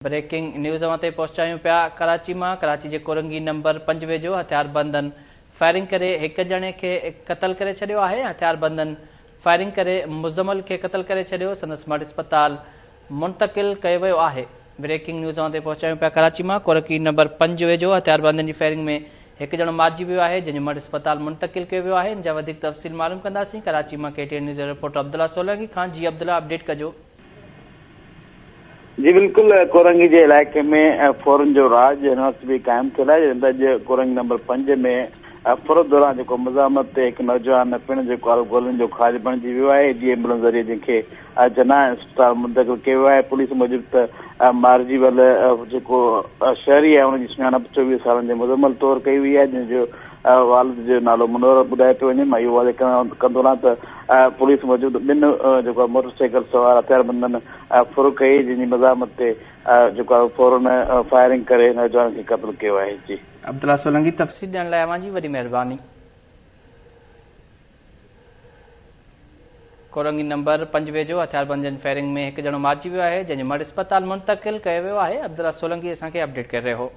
Breaking news ते पहुचायूं पिया कराची में। कराची के कोरंगी नंबर 5 वेझो हथियारबंदन फायरिंग करे एक जणे के क़त्ल करे छॾियो आहे। हथियारबंदन फायरिंग करे मुज़म्मल के क़त्ल करे छॾियो, संदसि मर्द अस्पताल मुंतकिल कयो वियो आहे। ब्रेकिंग न्यूज़ ते पहुचायूं पिया कराची में। कोरंगी नंबर 5 वेझो हथियारबंदन की फायरिंग में एक जणो मारिजी वियो आहे, जंहिंजो मर्द अस्पताल मुंतकिल कयो वियो आहे। इन जा वधीक तफ़सील मालूम कंदासीं। कराची में KTN news reporter Abdullah Solanki Khan. जी अब्दुल्ला, अपडेट कजो। जी बिल्कुल, कोरंगी के इलाके में फौरन जो राज हिन वक्त भी कायम थियल आहे। अॼु कोरंगी नंबर 5 में फुरत दौरान जो मज़ामत ते एक नौजवान पिण जो गोलियुनि जो खाज बणिजी वियो आहे। डी एम्बुलेंस ज़रिए जंहिंखे जना अस्पताल मुंतकिल कयो आहे। पुलिस मूजिब त मारिजी वियल जेको शहरी आहे उनजी सुञाणप 24 सालनि जे मुज़म्मल तौर कई हुई आहे, जंहिंजो वालिद जो नालो मुनवर ॿुधाए पियो वञे। मां इहो वाज़े कंदो रहां त पुलिस मूजिब ॿिनि जेको मोटरसाइकिल सवार हथियारबंदन फुर कई, जंहिंजी मज़ामत ते जेको आहे फौरन फायरिंग करे नौजवान खे क़त्ल कयो आहे। जी अब्दुल्ला सोलंकी, तफ़सील ॾियण लाइ अवां जी वॾी महिरबानी। कोरंगी नंबर 5 वेझो हथियारबंदन फायरिंग में एक जणो मारिजी वियो आहे, जंहिंजो मर्द अस्पताल मुंतकिल कयो वियो आहे। अब्दुल्ला सोलंकी असांखे अपडेट करे रहियो हो।